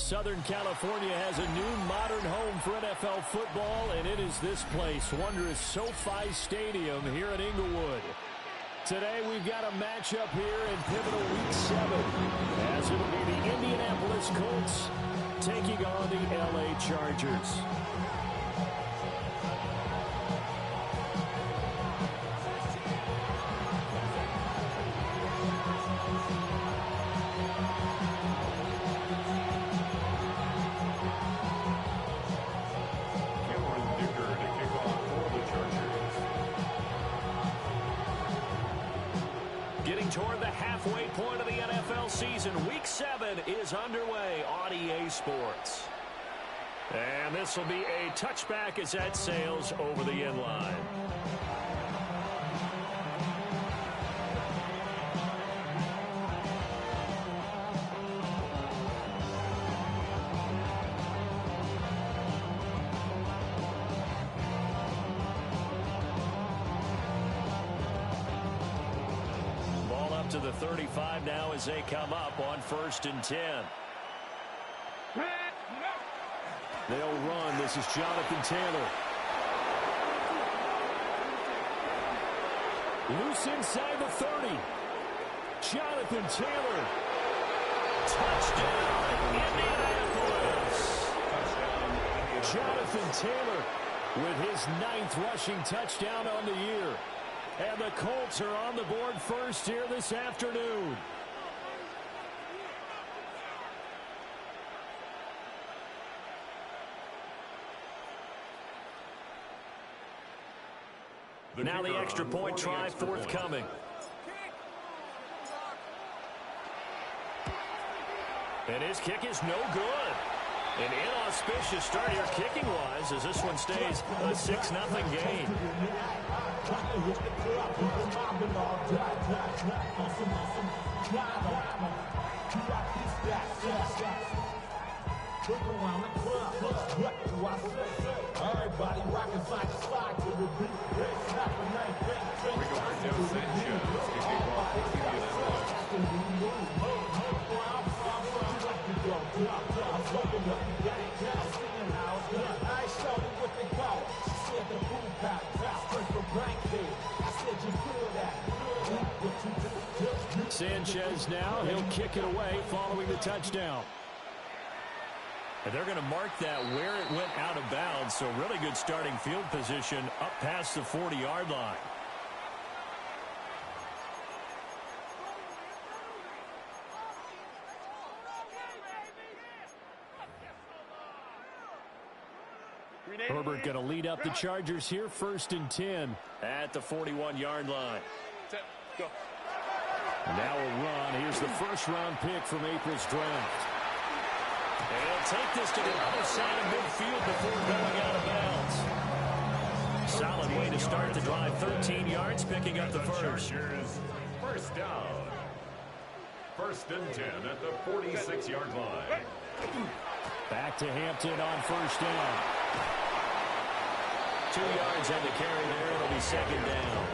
Southern California has a new modern home for NFL football, and it is this place, wondrous SoFi Stadium here in Inglewood. Today we've got a matchup here in pivotal Week 7, as it'll be the Indianapolis Colts taking on the LA Chargers. Getting toward the halfway point of the NFL season, Week 7 is underway on EA Sports. And this will be a touchback as that sails over the end line. To the 35 now as they come up on 1st and 10. They'll run. This is Jonathan Taylor. Loose inside the 30. Jonathan Taylor. Touchdown, Indianapolis. Jonathan Taylor with his 9th rushing touchdown on the year. And the Colts are on the board first here this afternoon. Now the extra point try forthcoming. And his kick is no good. An inauspicious start here kicking-wise as this one stays a 6-0 game. Everybody rocking side to side to the beat. Sanchez now, he'll kick it away following the touchdown. And they're going to mark that where it went out of bounds, so really good starting field position up past the 40-yard line. Herbert going to lead up the Chargers here, 1st and 10 at the 41-yard line. Go. And now a run. Here's the first-round pick from April's draft. And he'll take this to the other side of midfield before going out of bounds. Solid way to start the drive. 13 yards, picking up the first. First down. 1st and 10 at the 46-yard line. Back to Hampton on 1st down. 2 yards on the carry there. It'll be 2nd down.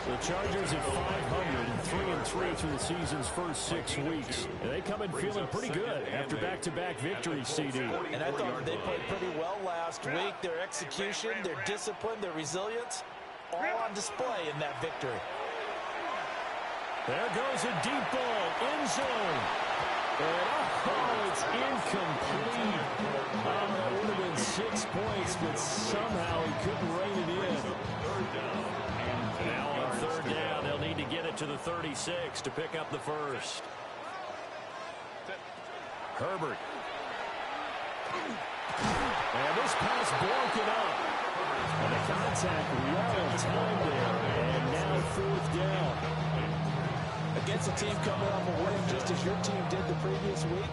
The Chargers at 500 3-3 through the season's first 6 weeks. And they come in feeling pretty good after back-to-back victories, CD. And I thought they played pretty well last week. Their execution, their discipline, their resilience, all on display in that victory. There goes a deep ball, end zone. And it's incomplete. That would have been 6 points, but somehow he couldn't rein it in. Now on 3rd down, they'll need to get it to the 36 to pick up the first. Herbert. And this pass broken up. And the contact well in time there. And now 4th down. Against a team coming off a win just as your team did the previous week,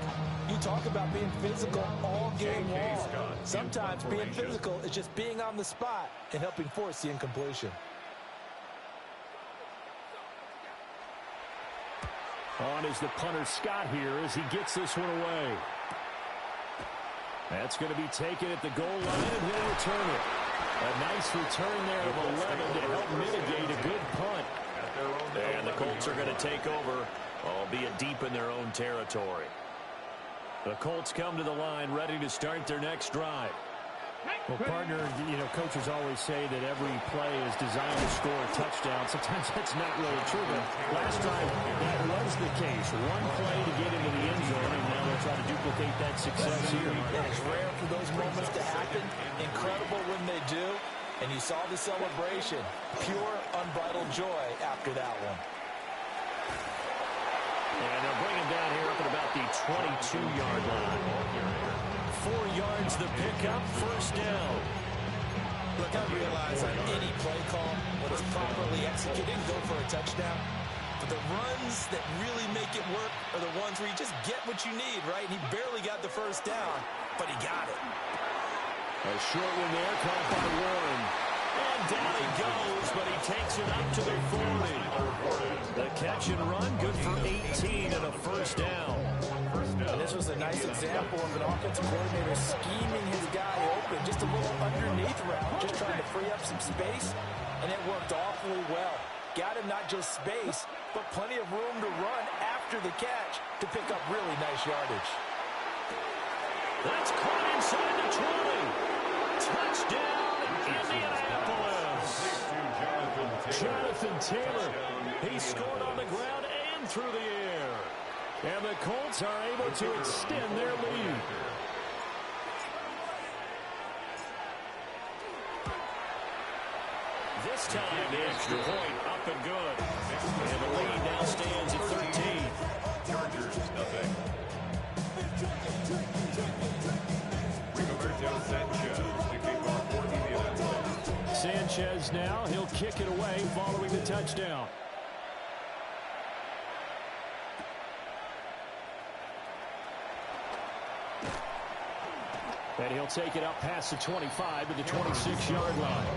you talk about being physical all game long. Sometimes being physical is just being on the spot and helping force the incompletion. On is the punter Scott here as he gets this one away. That's going to be taken at the goal line, and he'll return it. A nice return there of 11 to help mitigate a good punt. And the Colts are going to take over, albeit deep in their own territory. The Colts come to the line ready to start their next drive. Well, partner, coaches always say that every play is designed to score a touchdown. Sometimes that's not really true, but last drive that was the case. One play to get into the end zone, and now they'll try to duplicate that success here. It's rare for those moments to happen. Incredible when they do. And you saw the celebration. Pure, unbridled joy after that one. And they'll bring him down here up at about the 22-yard line. 4 yards the pickup, first down. Look, I realize on any play call, when it's properly executed, go for a touchdown. But the runs that really make it work are the ones where you just get what you need, right? And he barely got the first down, but he got it. A short one there, caught by Warren. And down he goes, but he takes it up to the 40. The catch and run, good for 18 and a first down. And this was a nice example of an offensive coordinator scheming his guy open, just a little underneath route, just trying to free up some space, and it worked awfully well. Got him not just space, but plenty of room to run after the catch to pick up really nice yardage. That's caught inside the 20. Touchdown, Indianapolis. Jonathan Taylor, he scored on the ground and through the air. And the Colts are able to extend their lead. This time, the extra point up and good. And the lead now stands at 13. Chargers, nothing. Rigoberto Sanchez to kick off for Indianapolis. Sanchez now, he'll kick it away following the touchdown. And he'll take it up past the 25 to the 26-yard line.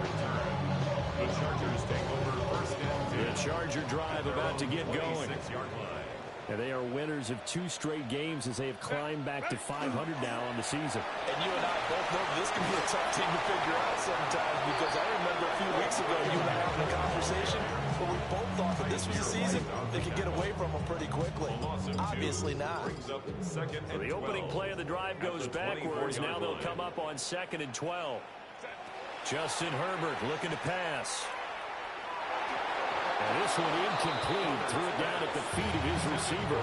The Chargers take over first and 10. The Charger drive about to get going. 26-yard line. And they are winners of 2 straight games as they have climbed back to 500 now on the season. And you and I both know this can be a tough team to figure out sometimes, because I remember a few weeks ago you and I having a conversation where we both thought that this was a season they could get away from them pretty quickly. Obviously not. So the opening play of the drive goes backwards. Now they'll come up on 2nd and 12. Justin Herbert looking to pass. And this one incomplete. Threw it down at the feet of his receiver.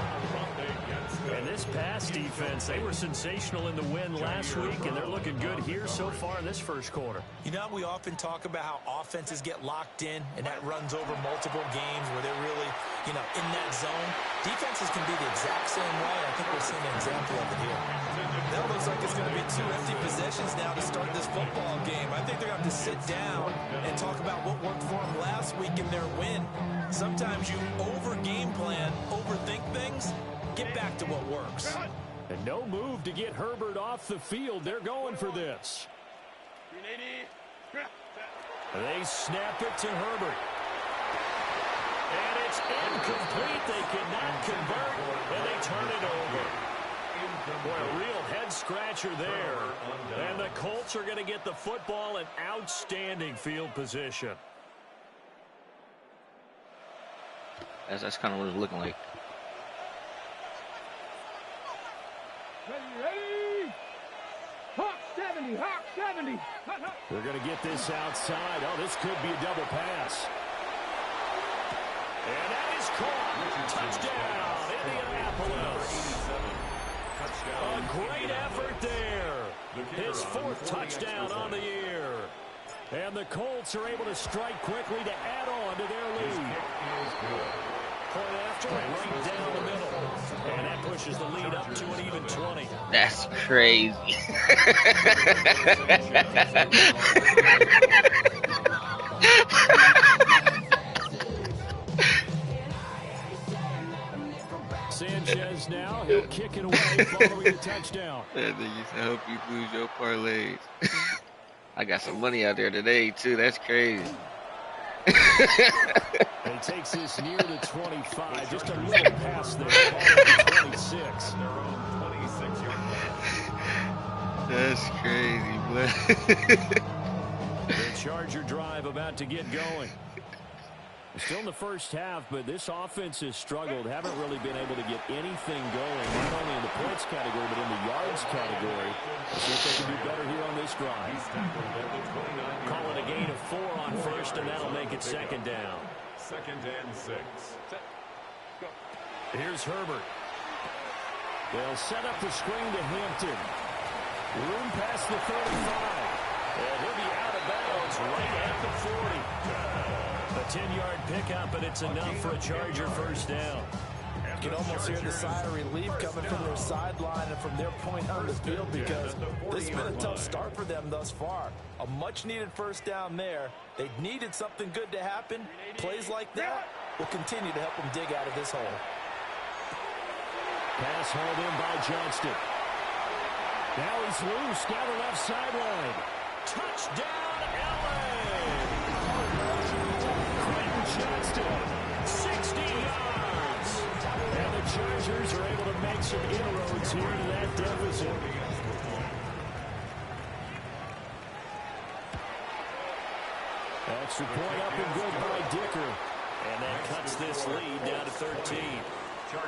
And this pass defense, they were sensational in the win last week, and they're looking good here so far in this first quarter. You know, we often talk about how offenses get locked in, and that runs over multiple games where they're really, in that zone. Defenses can be the exact same way. I think we're seeing an example of it here. That looks like it's going to be 2 empty possessions now to start this football game. I think they're going to have to sit down and talk about what worked for them last week in their win. Sometimes you over-game plan, overthink things. Get back to what works. And no move to get Herbert off the field. They're going for this. They snap it to Herbert. And it's incomplete. They cannot convert, and they turn it over. Boy, a real head-scratcher there. And the Colts are going to get the football in outstanding field position. That's kind of what it's looking like. Ready? Hawk 70, Hawk 70. They're going to get this outside. Oh, this could be a double pass. And that is caught. Touchdown, Indianapolis. A great effort there. His 4th touchdown on the year. And the Colts are able to strike quickly to add on to their lead. Point after, right down the middle. And that pushes the lead up to an even 20. That's crazy. Sanchez now, he'll kick it away following the touchdown. That nigga said, hope you lose your parlays. I got some money out there today, too. That's crazy. He takes this near the 25. Just a little pass there. The 26. That's crazy, boy. The Charger drive about to get going. Still in the first half, but this offense has struggled. Haven't really been able to get anything going, not only in the points category, but in the yards category. Let's see if they can do better here on this drive. Call it a gain of 4 on first, and that'll make it second down. 2nd and 6. Here's Herbert. They'll set up the screen to Hampton. Room past the 35. And he'll be out of bounds right at the 40. A 10-yard pickup, and it's enough for a Charger first down. You can almost hear the sigh of relief coming from their sideline and from their point on the field, because this has been a tough start for them thus far. A much-needed first down there. They needed something good to happen. Plays like that will continue to help them dig out of this hole. Pass hauled in by Johnston. Now he's loose down the left sideline. Touchdown, LA! Quentin Johnston, 60 yards. And the Chargers are able to make some inroads here to that deficit. Extra point up and good by Dicker. And that cuts this lead down to 13.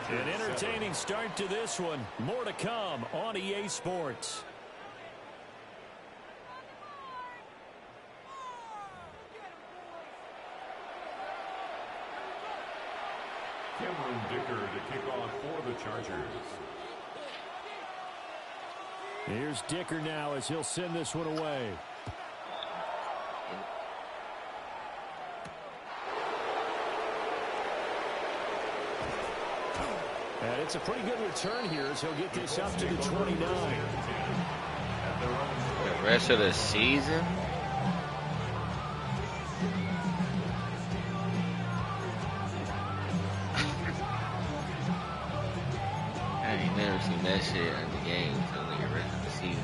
An entertaining start to this one. More to come on EA Sports. Cameron Dicker to kick off for the Chargers. Here's Dicker now as he'll send this one away. And it's a pretty good return here as he'll get this up to the 29. The rest of the season? I ain't never seen that shit in the game until the rest of the season.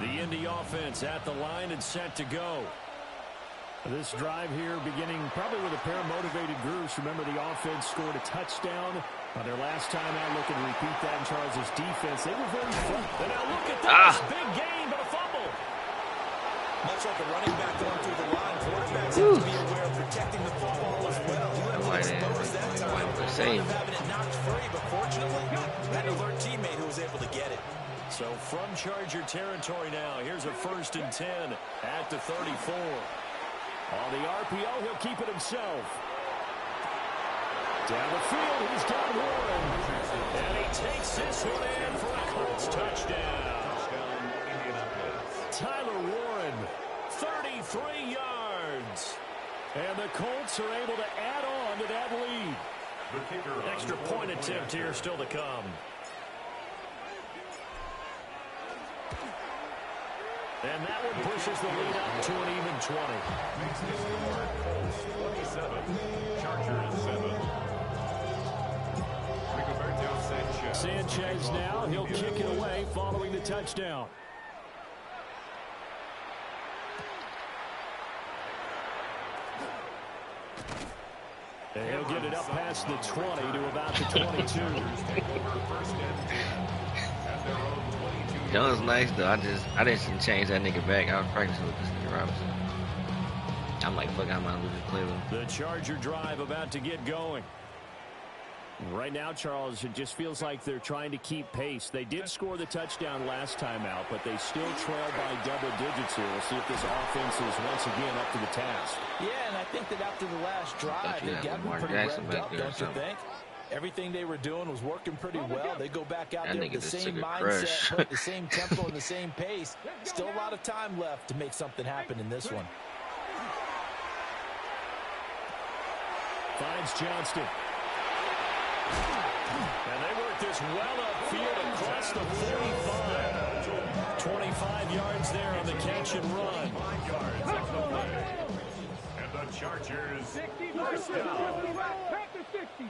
The Indy offense at the line and set to go. This drive here beginning probably with a pair of motivated groups. Remember, the offense scored a touchdown on their last time out. Looking to repeat that in Charles' defense. They were very front. And now look at this. Big gain, but a fumble. Much like a running back going through the line, quarterbacks have to be aware of protecting the football as well. You have to expose that time. Having it knocked free, but fortunately, had an alert teammate who was able to get it. So from Charger territory now, here's a 1st and 10 at the 34. On the RPO, he'll keep it himself. Down the field, he's got Warren. And he takes this one in for a Colts touchdown. Tyler Warren, 33 yards. And the Colts are able to add on to that lead. Extra point attempt here still to come. And that one pushes the lead up to an even 20. Makes the score Colts 27, Chargers 7. Rigoberto Sanchez. Sanchez now, he'll kick it away following the touchdown. And he'll get it up past the 20 to about the 22. That was nice though. I didn't change that nigga back. I was practicing with this nigga Robinson. I'm like, fuck, I might lose to Cleveland. The Charger drive about to get going. Right now, Charles, it just feels like they're trying to keep pace. They did score the touchdown last time out, but they still trail by double digits here. We'll see if this offense is once again up to the task. Yeah, and I think that after the last drive, they got them pretty revved up, don't you think? Everything they were doing was working pretty well. They go back out there with the same mindset, the same tempo, and the same pace. Still a lot of time left to make something happen in this one. Finds Johnston. And they work this well upfield across the 45. 25 yards there on the catch and run. And the Chargers first down.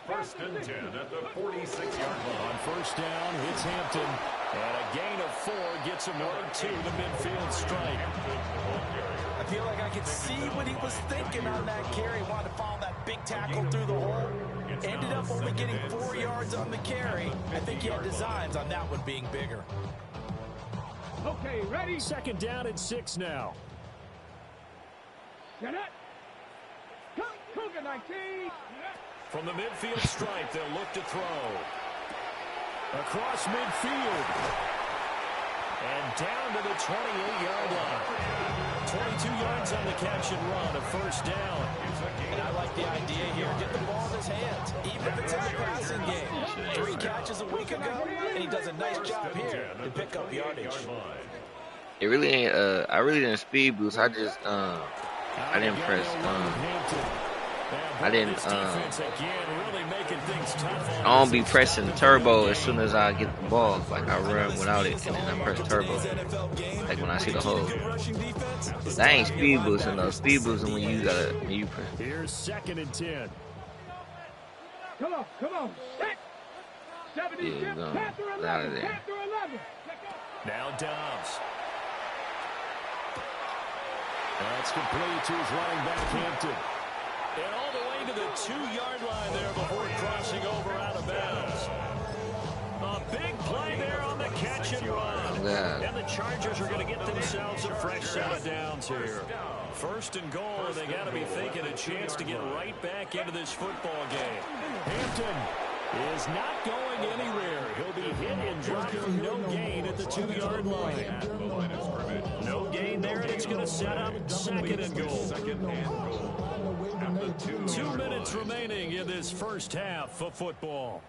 1st and 10 at the 46-yard line. On first down, hits Hampton. And a gain of 4 gets him right to the midfield strike. I feel like I could see what he was thinking on that carry. Wanted to follow that big tackle through the hole. Ended up only getting 4 yards on the carry. I think he had designs on that one being bigger. Okay, ready? Second down and 6 now. Get it. Cougar 19. From the midfield stripe, they'll look to throw. Across midfield. And down to the 28-yard line. 22 yards on the catch and run, a first down. And I like the idea here. Get the ball in his hands, even if it's in the passing game. 3 catches a week ago, and he does a nice job here to pick up yardage. It really ain't. I really didn't speed boost. I just I didn't press. I didn't. I don't be pressing turbo as soon as I get the ball. Like I run without it, and then I press turbo. Like when I see the hole. That ain't speed boosting though. Speed boosting when you press. Here's 2nd and 10. Come on. Set. 70 Yeah, step, Panther 11, out of there. Panther 11. Now Dobbs. That's complete to his running back, Hampton. And all the way to the 2-yard line there before crossing over out of bounds. A big play there on the catch and run. Yeah. And the Chargers are going to get themselves a fresh set of downs here. 1st and goal, and they got to be thinking a chance to get right back into this football game. Hampton is not going anywhere. He'll be hit and dropped for no gain at the 2-yard line. No gain there, and it's going to set up 2nd and goal. 2 minutes remaining in this first half of football.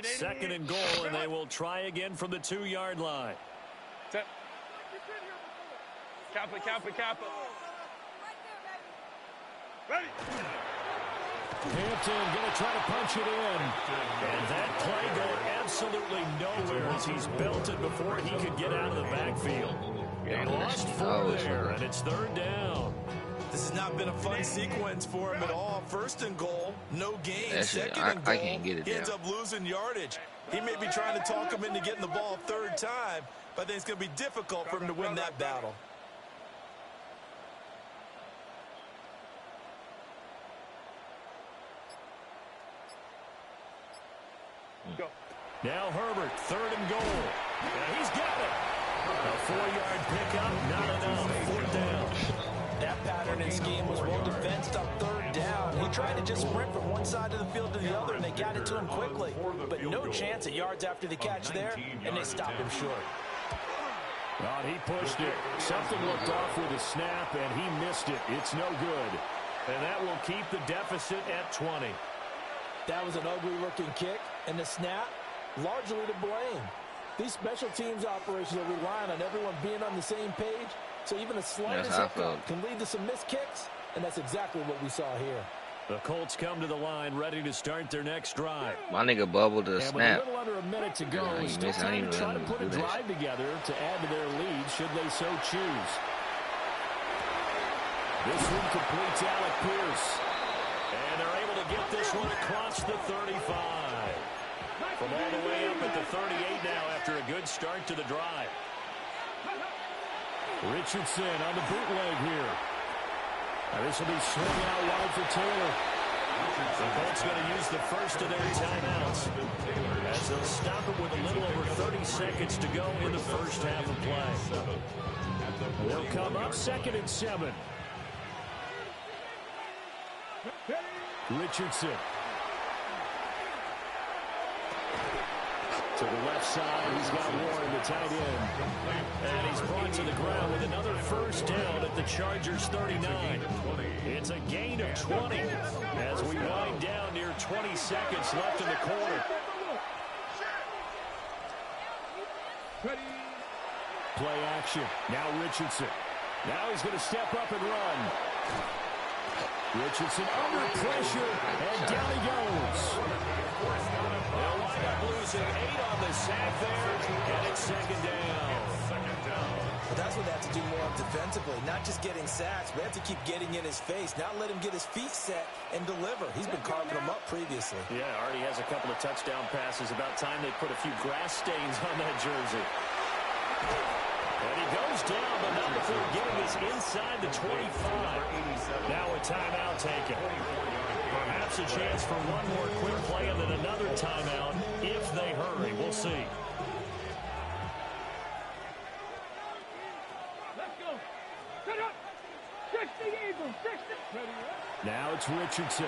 Second and goal, and they will try again from the 2-yard line. Kappa. Ready. Hampton going to try to punch it in. And that play going absolutely nowhere as he's belted before he could get out of the backfield. And lost 4 there, and it's 3rd down. This has not been a fun sequence for him at all. 1st and goal, no gain. 2nd and goal, I can't get it he ends up losing yardage. He may be trying to talk him into getting the ball 3rd time, but I think it's going to be difficult for him to win that battle. Go. Now Herbert, 3rd and goal. And he's got it. A 4-yard pickup, not enough. 4th down. That pattern and scheme was well defensed on 3rd down. He tried to just sprint from one side of the field to the other, and they got it to him quickly. But no chance at yards after the catch there, and they stopped him short. Well, he pushed it. Something looked off with a snap, and he missed it. It's no good. And that will keep the deficit at 20. That was an ugly-looking kick, and the snap, largely to blame. These special teams operations are relying on everyone being on the same page, so even a slightest hiccup can lead to some missed kicks, and that's exactly what we saw here. The Colts come to the line ready to start their next drive. My nigga bubbled the snap. With a little under a minute to go, Yeah, still time to try to put a drive together to add to their lead should they so choose. This one completes Alec Pierce. And they're able to get this one across the 35. From all the way up at the 38 now after a good start to the drive. Richardson on the bootleg here. Now this will be swung out wide for Taylor. The Colts going to use the first of their timeouts as they'll stop it with a little over 30 seconds to go in the first half of play. They'll come up 2nd and 7. Richardson. To the left side, he's got Warren, the tight end. And he's brought to the ground with another first down at the Chargers 39. It's a gain of 20 as we wind down near 20 seconds left in the quarter. Play action. Now Richardson. Now he's going to step up and run. Richardson under pressure, and down he goes. They'll wind up losing 8 on the sack there, and it's 2nd down. But that's what they have to do more of defensively, not just getting sacks, but they have to keep getting in his face, not let him get his feet set and deliver. He's been carving them up previously. Yeah, already has a couple of touchdown passes. About time they put a few grass stains on that jersey. And he goes down, but not before getting this inside the 25. Now a timeout taken. Perhaps a chance for one more quick play and then another timeout if they hurry. We'll see. Let's go. Set up. 60 Eagles. 60. Now it's Richardson.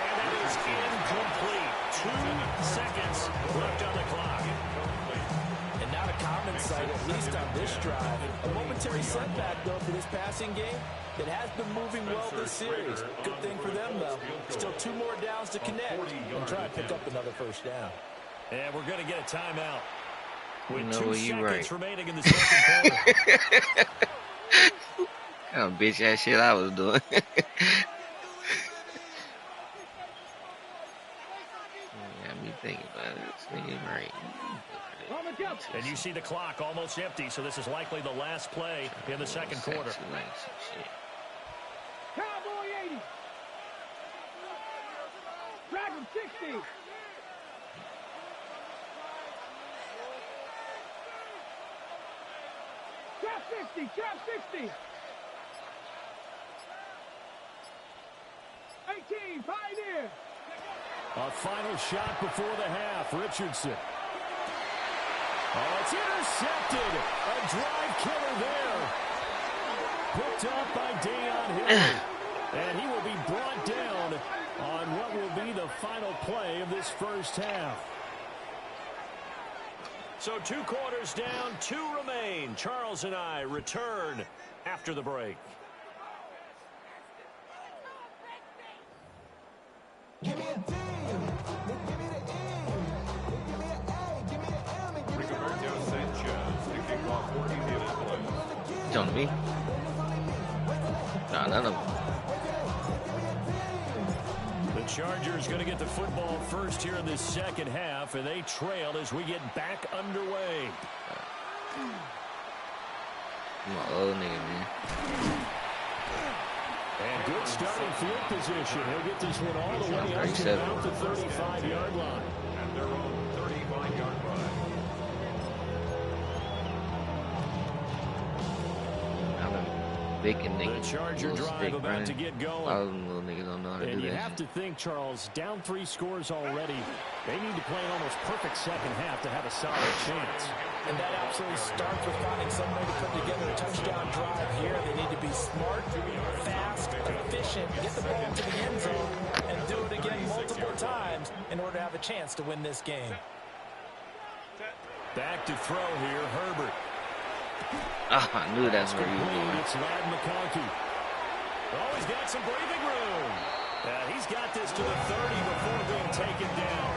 And that is incomplete. 2 seconds left on the clock. And not a common sight, at least on this drive. A momentary setback, though, for this passing game. It has been moving well this series. Good thing for them, though. Still 2 more downs to connect and try to pick up another first down. And we're going to get a timeout. With No, 2 you seconds right. remaining in the second quarter. Kind of bitch ass shit I was doing. Yeah, me thinking about it. This nigga right. And you see the clock almost empty, so this is likely the last play in the second quarter. Like some shit. Cowboy 80. Dragon 60. Trap 60. Trap 60. 18. Pioneer. A final shot before the half. Richardson. Oh, it's intercepted. A drive killer there. Picked up by Deion Hill. And he will be brought down on what will be the final play of this first half. So 2 quarters down, 2 remain. Charles and I return after the break. Give me a D. Give me the E. Give me an A. Give me an M. And give me Rigoberto Sanchez, the kickoff 40-minute play. You telling me? Nah, none of them. The Chargers going to get the football first here in this second half, and they trail as we get back underway. I'm an old nigga, man. And good starting field position. He'll get this one all the way up to about the 35-yard line. At their own 35-yard line. I'm a big nigga. The Charger Little drive stick about running. to get A lot going. of them little niggas don't know how to And do you that have shit. to think, Charles, down 3 scores already. They need to play an almost perfect second half to have a solid chance. And that absolutely starts with finding some way to put together a touchdown drive here. They need to be smart, fast, efficient, get the ball to the end zone, and do it again multiple times in order to have a chance to win this game. Back to throw here, Herbert. Ah, I knew that's where you were Complete. going. It's Ladd McConkey. Oh, he's got some breathing room. He's got this to the 30 before being taken down.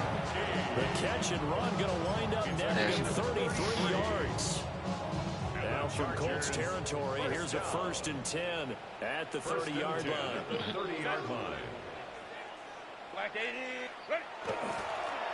The catch and run going to wind up netting 33 yards. Now from Colts territory, here's a 1st and 10 at the 30-yard line. 30-yard line. Black 80.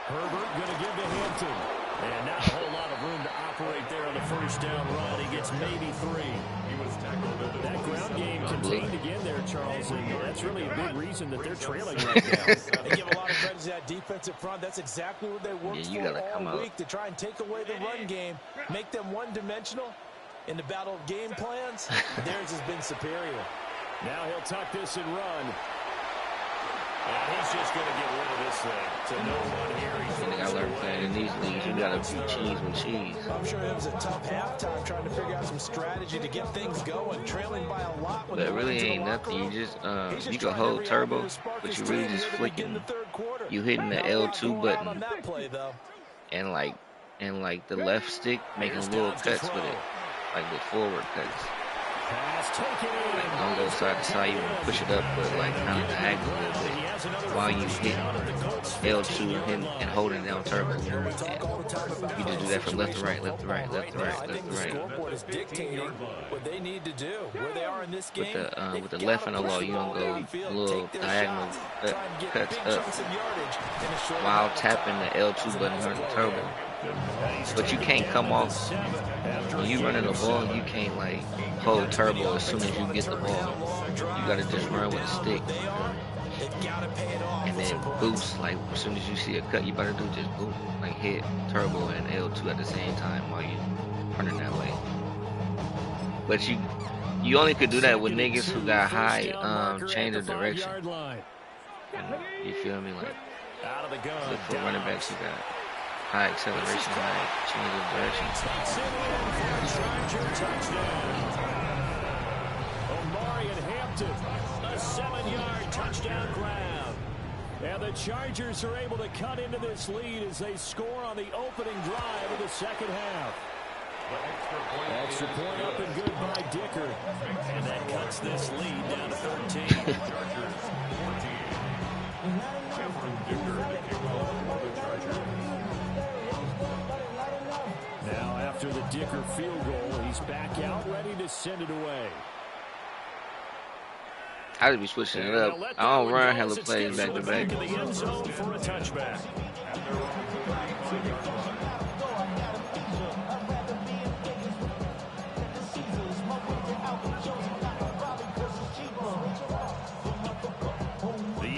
Herbert going to give to Hampton. And not a whole lot of room to operate there on the first down run. He gets maybe 3. He was tackled at the That ground game 27. contained again there, Charles, and that's really a big reason that they're trailing right now. They give a lot of credit to that defensive front. That's exactly what they worked Yeah, you gotta come for all out. week to try and take away the run game, make them one-dimensional. In the battle of game plans, theirs has been superior. Now he'll tuck this and run. And he's just going to get rid of this thing. To no one here. I think I learned playing in these leagues. You gotta beat cheese with cheese. I'm sure it was a tough halftime trying to figure out some strategy to get things going, trailing by a lot. But it really ain't nothing. You just you can hold turbo, but you really just flicking. You hitting the L2 button and like the left stick making little cuts with it, like the forward cuts. Pass taken in. Like don't go side to side. You want to push it up, but like kind of diagonal a little bit while you hit L2 and holding down turbo. And you just do that from left to right, left to right, left to right, left to right. Scoreboard is dictating what they need to do. Where they are in this game, With the left and the low, you don't go little diagonal cuts up while tapping the L2 button on the turbo. But you can't come off. When you running the ball, you can't like hold turbo as soon as you get the ball. You gotta just run with a stick. And then boost, like as soon as you see a cut, you better do just boom, like hit turbo and L2 at the same time while you running that way. But you only could do that with niggas who got high change of direction. You feel me? Like look for running backs who got high acceleration, high change of direction. Omari and Hampton, a 7-yard touchdown grab. And the Chargers are able to cut into this lead as they score on the opening drive of the second half. Extra point up and good by Dicker. And that cuts this lead down to 13. Now after the Dicker field goal, he's back out ready to send it away. I just be switching it up. I don't run hella plays back to back. The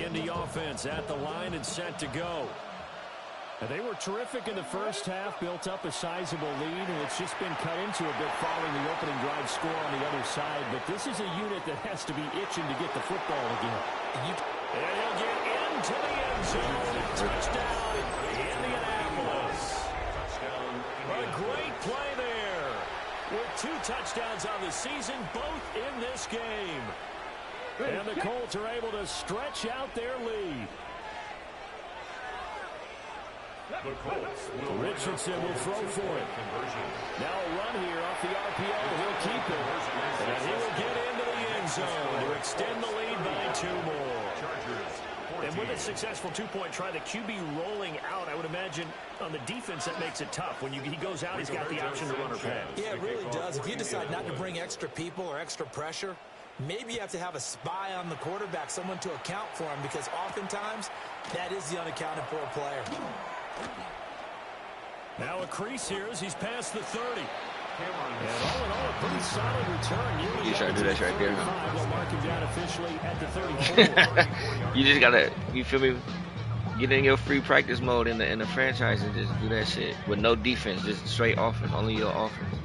Indy offense at the line and set to go. They were terrific in the first half, built up a sizable lead, and it's just been cut into a bit following the opening drive score on the other side. But this is a unit that has to be itching to get the football again. And he'll get into the end zone. Touchdown, Indianapolis. A great play there. With 2 touchdowns on the season, both in this game. And the Colts are able to stretch out their lead. Richardson will throw for it. Now a run here off the RPO. He'll keep it. And he will get into the end zone to extend the lead by 2 more. And with a successful 2-point try, the QB rolling out, I would imagine on the defense that makes it tough. When he goes out, he's got the option to run or pass. Yeah, it really does. If you decide not to bring extra people or extra pressure, maybe you have to have a spy on the quarterback, someone to account for him, because oftentimes that is the unaccounted for player. Now a crease here as he's past the 30. And all in all, a pretty solid return. You try to do that right there, huh? They'll mark him down officially at the 34. You just gotta, you feel me? Get in your free practice mode in the franchise and just do that shit with no defense, just straight offense, only your offense.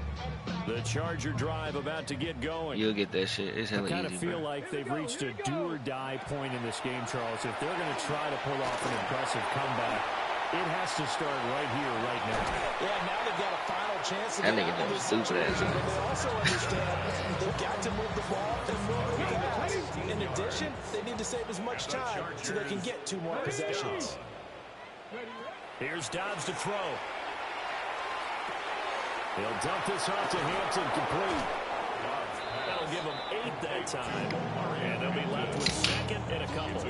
The Charger drive about to get going. You'll get that shit. It's hella easy. I kind of feel like they've reached a do-or-die point in this game, Charles. If they're going to try to pull off an impressive comeback, it has to start right here, right now. Yeah, now they've got a final chance to that nigga done stupid ass. But they also understand they've got to move the ball and move it fast. In addition, they need to save as much time so they can get 2 more possessions. Here's Dobbs to throw. He'll dump this off to Hampton, complete. That'll give him 8 that time. And they'll be left with 2nd and a couple.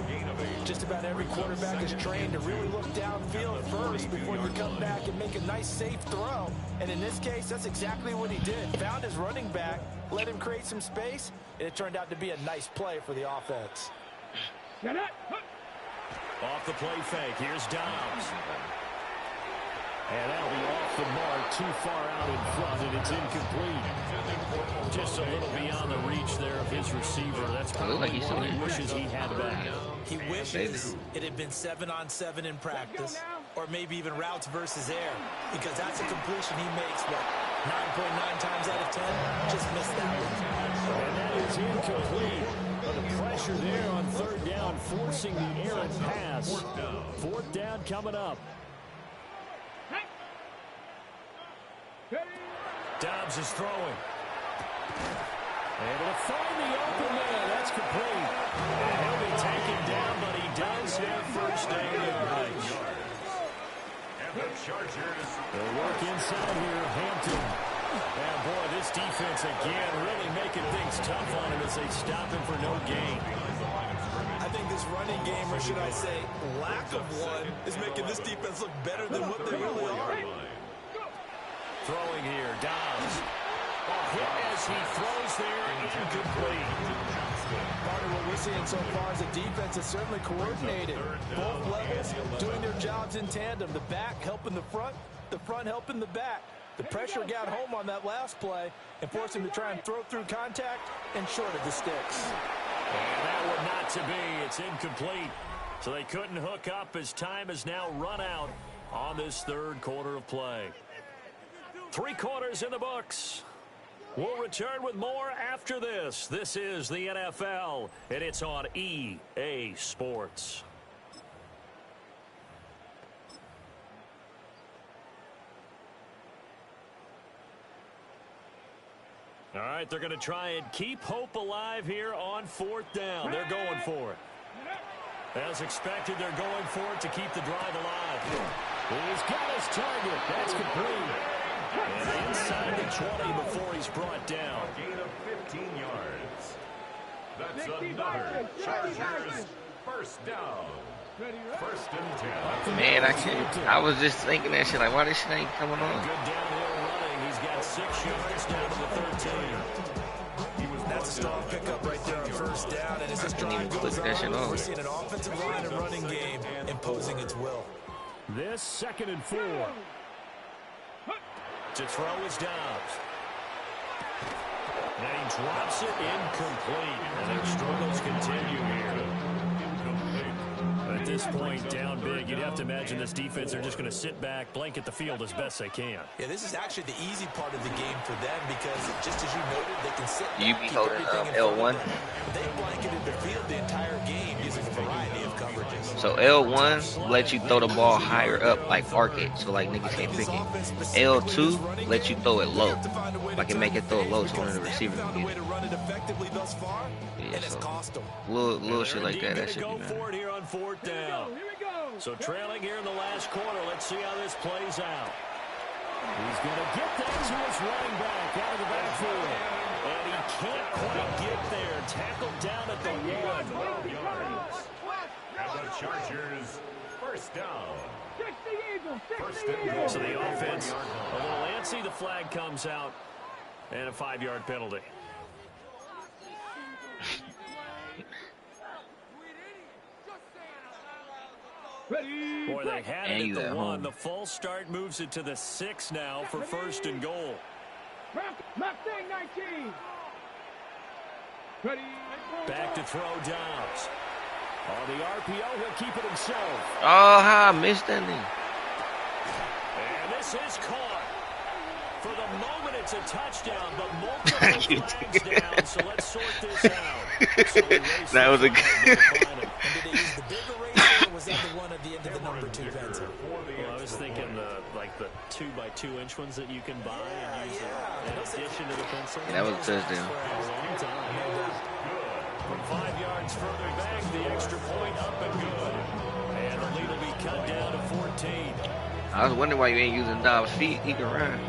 Just about every quarterback is trained to really look downfield first before you come back and make a nice, safe throw. And in this case, that's exactly what he did. Found his running back, let him create some space, and it turned out to be a nice play for the offense. Off the play fake, here's Dobbs. And that'll be off the mark, too far out in front, and it's incomplete. Just a little beyond the reach there of his receiver. That's probably what he wishes he had back. He wishes it had been 7-on-7 in practice, or maybe even routes versus air, because that's a completion he makes, but 9.9 times out of 10, just missed that one. And that is incomplete. But the pressure there on 3rd down, forcing the errant pass. 4th down coming up. Dobbs is throwing. Able to find the open man. That's complete. And he'll be taken down, but he does have first down yardage. They'll work inside here. Hampton. And boy, this defense again really making things tough on him as they stop him for no gain. I think this running game, or should I say lack of one, is making this defense look better than what they really are. Throwing here, Dobbs. Hit as he throws there, incomplete. Part of what we're seeing so far is the defense is certainly coordinated. Both levels doing their jobs in tandem. The back helping the front helping the back. The pressure got home on that last play and forced him to try and throw through contact and short of the sticks. And that one not to be. It's incomplete. So they couldn't hook up as time has now run out on this 3rd quarter of play. 3 quarters in the books. We'll return with more after this. This is the NFL, and it's on EA Sports. All right, they're going to try and keep hope alive here on 4th down. They're going for it. As expected, they're going for it to keep the drive alive. He's got his target. That's complete. And inside the 20 before he's brought down. A gain of 15 yards. That's another Chargers first down. 1st and 10. Man, I can't. I was just thinking that shit. Like, why this shit ain't coming on? Good downhill running. He's got 6 yards down to the 13. That's a strong pickup right there on 1st down. And as this drive goes on, we're seeing an offensive line and running game imposing its will. This 2nd and 4. To throw is Dobbs. And he drops it incomplete. And their struggles continue here. At this point, down big, you'd have to imagine this defense, they're just going to sit back, blanket the field as best they can. Yeah, this is actually the easy part of the game for them because, just as you noted, they can sit back, You be holding L1? They blanketed the field the entire game using a variety of coverages. So L1 lets you throw the ball higher up, like arc it, so like niggas can't pick it. L2 lets you throw it low, like it make it throw it low so one of the receivers can get it. Yeah, so little shit like that, that should be nice. For it here on 4th down. So trailing here in the last quarter. Let's see how this plays out. He's going to get that to his running back out of the backfield. And he can't quite get there. Tackled down at the 1 yards. And the Chargers first down. 60 Eagles. So the offense a little antsy. The flag comes out. And a 5-yard penalty. Boy, they had it at the 1. The false start moves it to the 6 now for 1st and goal. Mustang 19. Back to throw Dobbs. On the RPO, he'll keep it himself. Oh, how I missed that thing. And this is caught. For the moment, it's a touchdown, but multiple flags down, so let's sort this out. So that was a good. And did they use the big eraser, or was that the one at the end of the number 2 pencil? Well, I was thinking like the 2x2-inch ones that you can buy and use in addition to the pencil. Yeah, that was a touchdown. From 5 yards further back, the extra point up and good. And the lead will be cut down to 14. I was wondering why you ain't using Dobbs' feet. He can run.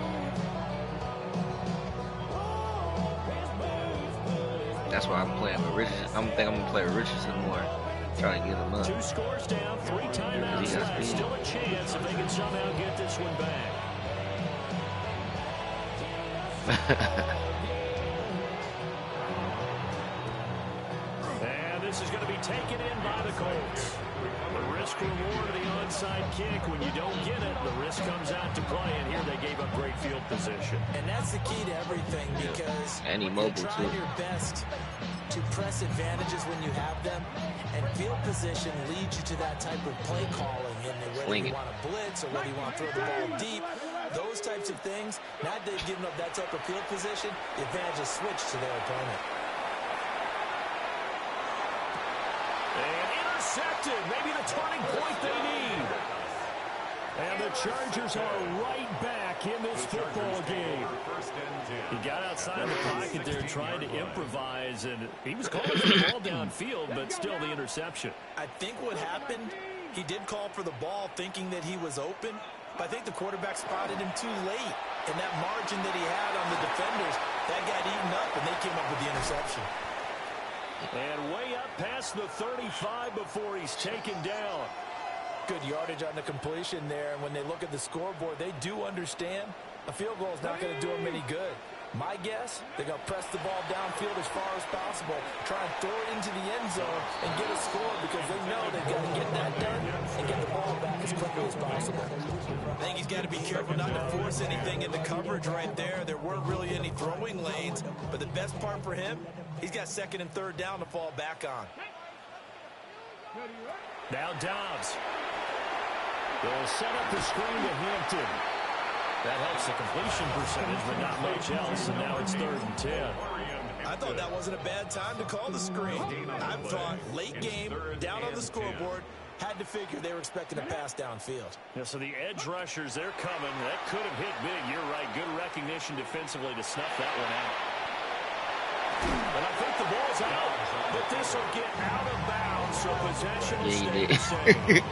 That's why I'm playing with Richardson. I'm gonna play with Richardson more. Trying to get him up. 2 scores down, 3 timeouts left. Still a chance if they can somehow get this one back. And this is going to be taken in by the Colts. The risk reward of the onside kick. When you don't get it, the risk comes out to play. And here they gave up great field position. And that's the key to everything because and he mobile you're trying your best to press advantages when you have them. And field position leads you to that type of play calling. And whether you want to blitz or whether you want to throw the ball deep, those types of things, now that they've given up that type of field position, the advantage is switched to their opponent. And intercepted. Maybe the turning point they need. And the Chargers are right back in this football game. He got outside the pocket there trying to improvise, and he was calling for the ball downfield, but still the interception. I think what happened, he did call for the ball thinking that he was open, but I think the quarterback spotted him too late. And that margin that he had on the defenders, that got eaten up, and they came up with the interception. And way up past the 35 before he's taken down. Good yardage on the completion there, and when they look at the scoreboard, they do understand a field goal is not going to do them any good. My guess, they're going to press the ball downfield as far as possible, try and throw it into the end zone and get a score because they know they've got to get that done and get the ball back as quickly as possible. I think he's got to be careful not to force anything in the coverage right there. There weren't really any throwing lanes, but the best part for him, he's got 2nd and 3rd down to fall back on. Now Dobbs. They'll set up the screen to Hampton. That helps the completion percentage, but not much else, and now it's 3rd and 10. I thought that wasn't a bad time to call the screen. I thought late game, down on the scoreboard, had to figure they were expecting a pass downfield. Yeah, so the edge rushers, they're coming. That could have hit big. You're right. Good recognition defensively to snuff that one out. And I think the ball's out, but this will get out of bounds, so possession will stay the same.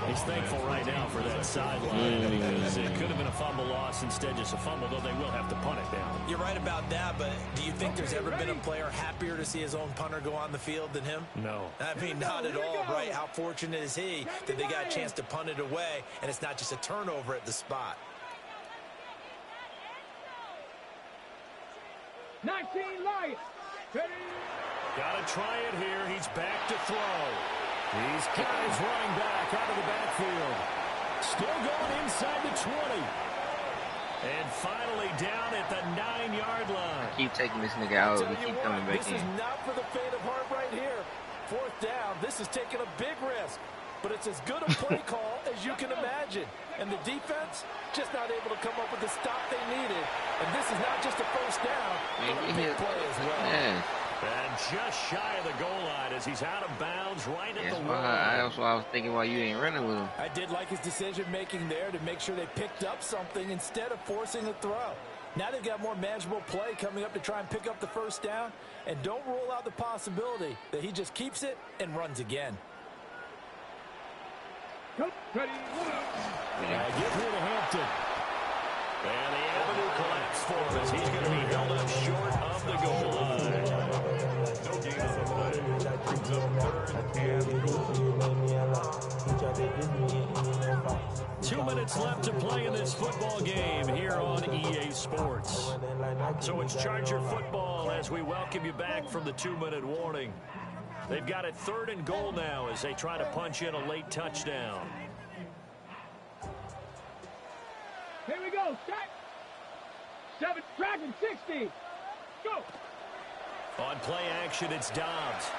He's thankful right now for that sideline because it could have been a fumble loss, instead just a fumble, though they will have to punt it down. You're right about that, but do you think there's ever been a player happier to see his own punter go on the field than him? No. I mean, not at all, right? How fortunate is he that they got a chance to punt it away, and it's not just a turnover at the spot. 19 Lions. Got to try it here. He's back to throw. These guys running back out of the backfield. Still going inside the 20. And finally down at the 9-yard line. Keep taking this nigga out. We keep coming back in. This is not for the faint of heart right here. 4th down. This is taking a big risk. But it's as good a play call as you can imagine. And the defense just not able to come up with the stop they needed. And this is not just a 1st down, but a big play as well. Yeah. And just shy of the goal line as he's out of bounds right at the line. That's why I was thinking why you ain't running with him. I did like his decision-making there to make sure they picked up something instead of forcing a throw. Now they've got more manageable play coming up to try and pick up the 1st down. And don't rule out the possibility that he just keeps it and runs again. Ready. Give here to Hampton. And the avenue collapsed for him as he's going to be held up short of the goal line. No gain on the play. Brings up 3rd and goal. 2 minutes left to play in this football game here on EA Sports. So it's Charger football as we welcome you back from the 2-minute warning. They've got it 3rd and goal now as they try to punch in a late touchdown. Here we go. Set. 7. Tracking 60. Go. On play action, it's Dobbs.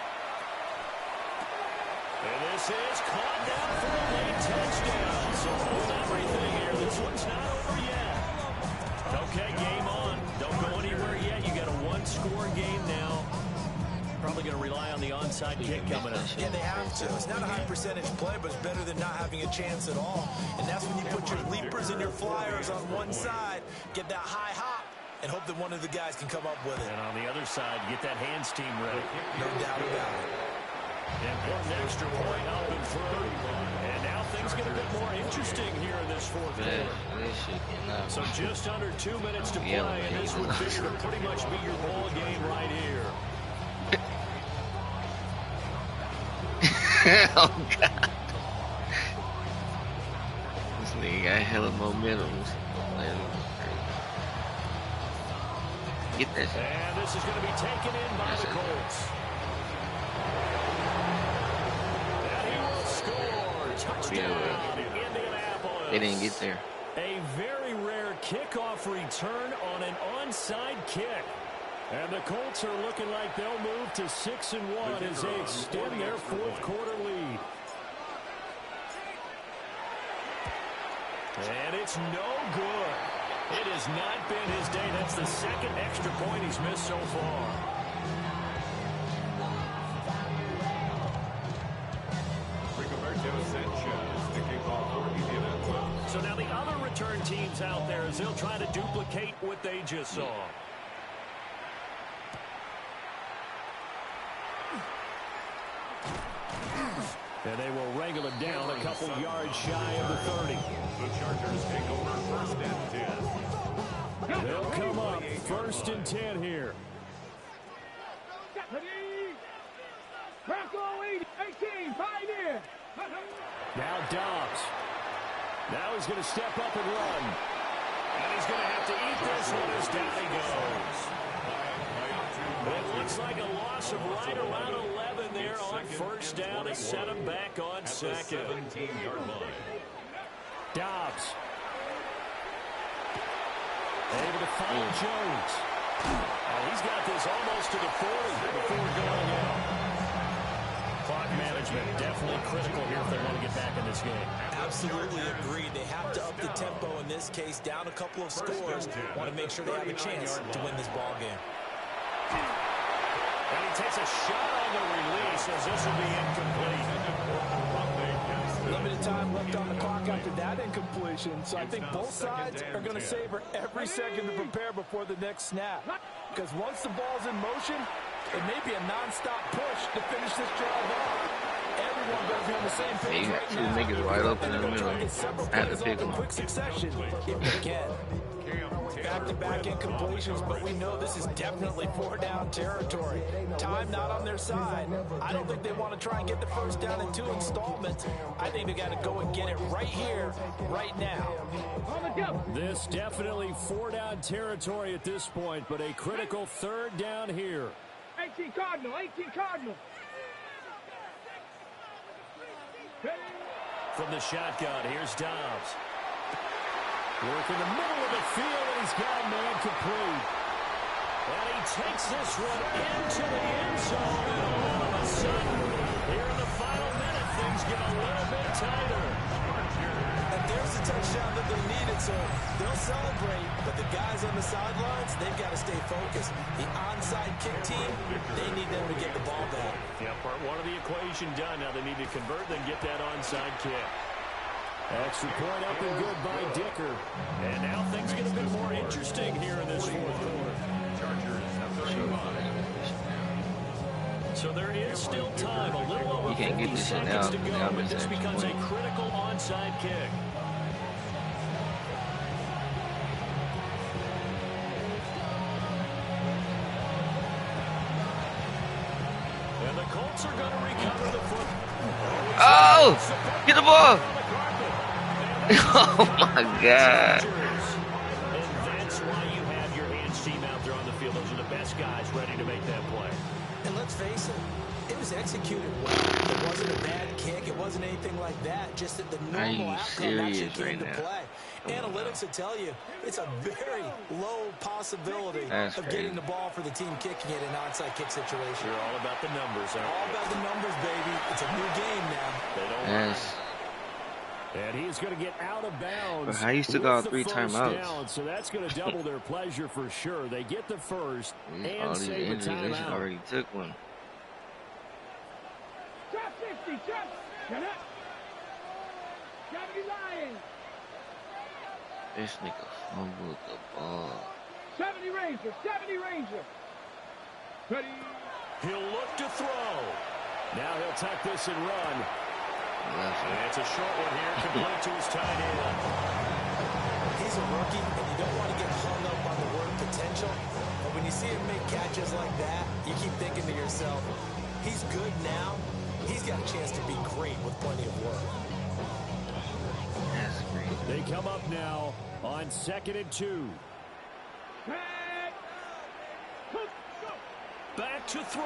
And this is caught down for a late touchdown. So hold everything here. This one's not over yet. Okay, game on. Don't go anywhere yet. You got a 1-score game now. Probably going to rely on the onside kick coming up. Yeah, they have to. It's not a high percentage play, but it's better than not having a chance at all. And that's when you put your leapers and your flyers on one side, get that high hop, and hope that one of the guys can come up with it. And on the other side, get that hands team ready. No doubt about it. Important extra point up and through. And now things get a bit more interesting here in this 4th quarter. So just under 2 minutes to play, and this would figure to pretty much be your ball game right here. Oh, God. This nigga got hella momentum. Get that shit. And this is going to be taken in by the Colts. And he will score. Touchdown, Indianapolis. They didn't get there. A very rare kickoff return on an onside kick. And the Colts are looking like they'll move to 6-1 as they extend their 4th quarter lead. And it's no good. It has not been his day. That's the 2nd extra point he's missed so far. So now the other return teams out there as they'll try to duplicate what they just saw. And they will wrangle him down a couple yards shy of the 30. The Chargers take over 1st and 10. They'll come up 1st and 10 here. Ready. Bronco 18. Pioneer. Now Dobbs. Now he's going to step up and run. And he's going to have to eat this one as down he goes. It looks like a loss of right around 11 there on 1st down to set him back on 2nd. 17-yard line. Dobbs. Able to find Jones. He's got this almost to the 40 before going out. Clock management definitely critical here if they want to get back in this game. Absolutely agreed. They have to up the tempo in this case, down a couple of scores. Want to make sure they have a chance to win this ball game. And he takes a shot on the release as this will be incomplete. Limited time left on the clock after that incompletion, so I think both sides are going to savor every second to prepare before the next snap. Because once the ball's in motion, it may be a non-stop push to finish this drive off. Everyone better be on the same page right now. Two niggas wide open in the middle. I had to pick them. Quick succession if they can. Back-to-back incompletions, but we know this is definitely 4-down territory. Time not on their side. I don't think they want to try and get the first down in 2 installments. I think they got to go and get it right here, right now. This definitely 4-down territory at this point, but a critical 3rd down here. 18 Cardinal, 18 Cardinal. From the shotgun, here's Dobbs. Work in the middle of the field, and he's got a man complete. And he takes this one into the end zone, and all of a sudden, here in the final minute, things get a little bit tighter. And there's the touchdown that they needed, so they'll celebrate, but the guys on the sidelines, they've got to stay focused. The onside kick team, they need them to get the ball back. Yeah, part 1 of the equation done. Now they need to convert, then get that onside kick. Extra point up and good by Dicker. And now things get a bit more interesting here in this 4th quarter. So there is still time. A little over 50 seconds to go, but this becomes a critical onside kick. And the Colts are going to recover the football. Oh! Get the ball! Oh my God. And that's why you have your hands team out there on the field. Those are the best guys ready to make that play. And let's face it, it was executed well. It wasn't a bad kick. It wasn't anything like that. Just that the normal outcome actually came to play. Analytics will tell you it's a very low possibility of getting the ball for the team kicking it in an onside kick situation. You're all about the numbers, aren't all about the numbers, baby. It's a new game now. They don't lie. And he's going to get out of bounds. But I used to go 3 timeouts. So that's going to double their pleasure for sure. They get the first and save the timeout. They should already took one. Drop 50, drop. Get up. 70 Lions. This nigga fumbled the ball. 70 Ranger, 70 Ranger. Ready. He'll look to throw. Now he'll tuck this and run. And it's a short one here, complete to his tight end. He's a rookie, and you don't want to get hung up on the word potential. But when you see him make catches like that, you keep thinking to yourself, he's good now. He's got a chance to be great with plenty of work. That's great. They come up now on 2nd and 2. Back to throw.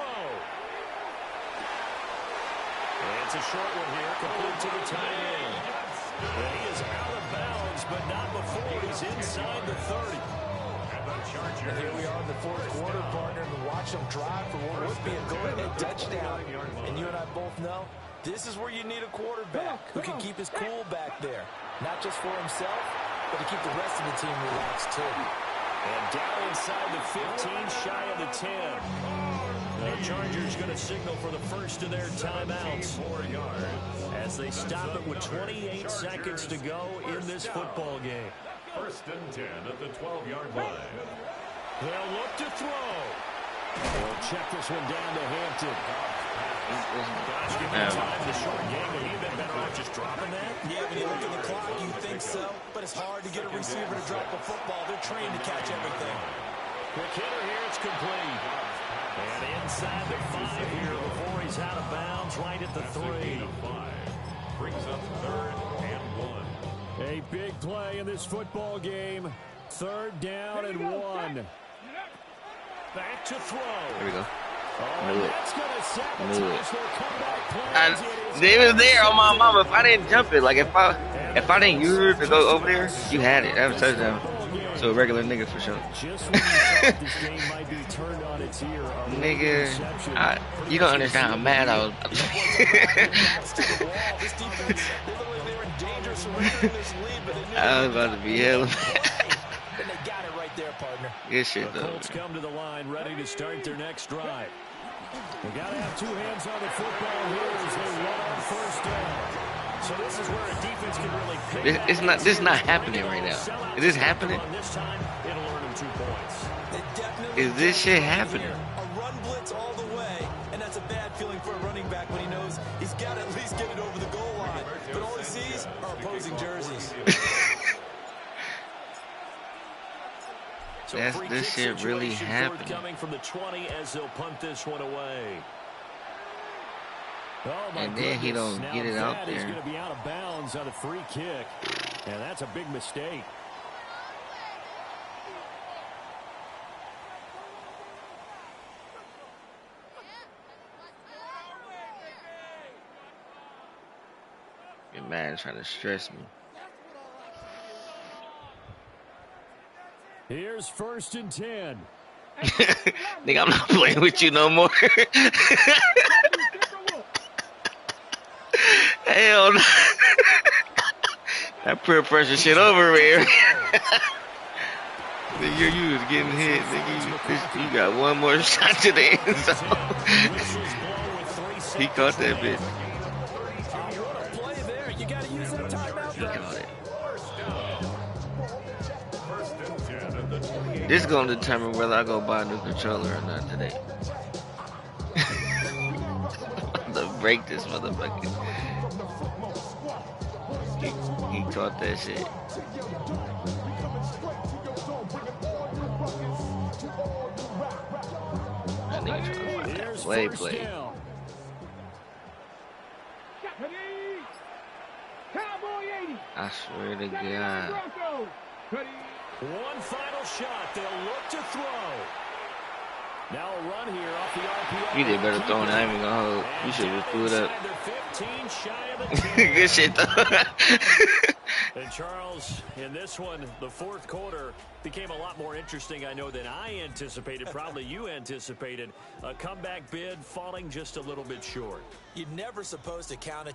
And it's a short one here, complete to the tight end. And he is out of bounds, but not before he's inside the 30. And here we are in the 4th quarter, partner, and watch them drive for what would be a go-ahead touchdown. And you and I both know this is where you need a quarterback who can keep his cool back there. Not just for himself, but to keep the rest of the team relaxed, too. And down inside the 15, shy of the 10. The Chargers going to signal for the first of their timeouts as they stop it with 28 seconds to go in this football game. 1st and 10 at the 12-yard line. They'll look to throw. They'll check this one down to Hampton. Gosh, give me time in the short game. Would he have been better off just dropping that? Yeah, when you look at the clock, you think so. But it's hard to get a receiver to drop a football. They're trained to catch everything. Quick hitter here, it's complete. And inside the 5 here before he's out of bounds, right at the 3. Brings up 3rd and 1. A big play in this football game. 3rd down and 1. Back to throw. Here we go. That's going to sabotage their comeback plans. They was there on my mama. If I didn't jump it, like if I didn't use it to go over there, you had it. That was a touchdown. So a regular nigga for sure. Just when you thought this game might be turned on its ear, Nigga, you don't understand how mad I was. I was about to be hella mad. Good shit The though. Colts come to the line, ready to start their next drive. They gotta have two hands on the football here as they run on first down. So this is where a defense can really pay It's not. This is not happening right now. Is this happening? This time, it'll earn them 2 points. Is this shit happening? A run blitz all the way, and that's a bad feeling for a running back when he knows he's got to at least get it over the goal line. But all he sees are opposing jerseys. So That's this shit really happening. Coming from the 20 as they'll punt this one away. Oh my And then he goodness. don't Now get it out that is there. going to be out of bounds on a free kick, and that's a big mistake. Your man trying to stress me. Here's 1st and 10. Nigga, I'm not playing with you no more. Hell no. That peer pressure shit over here. Nigga, you was getting hit. Nigga, you got one more shot to the end zone. He caught that bitch. He caught it. This is gonna determine whether I go buy a new controller or not today. To break this motherfucker. He caught that shit. That nigga trying to find that play. I swear to God. One final shot. They'll look to throw. Now a run here off the RPO. You did better throwing it. I ain't even gonna hold. You should have threw it up. 15 shy of the 10. Good shit though. And Charles, in this one, the 4th quarter became a lot more interesting, I know, than I anticipated. Probably you anticipated. A comeback bid falling just a little bit short. You're never supposed to count it.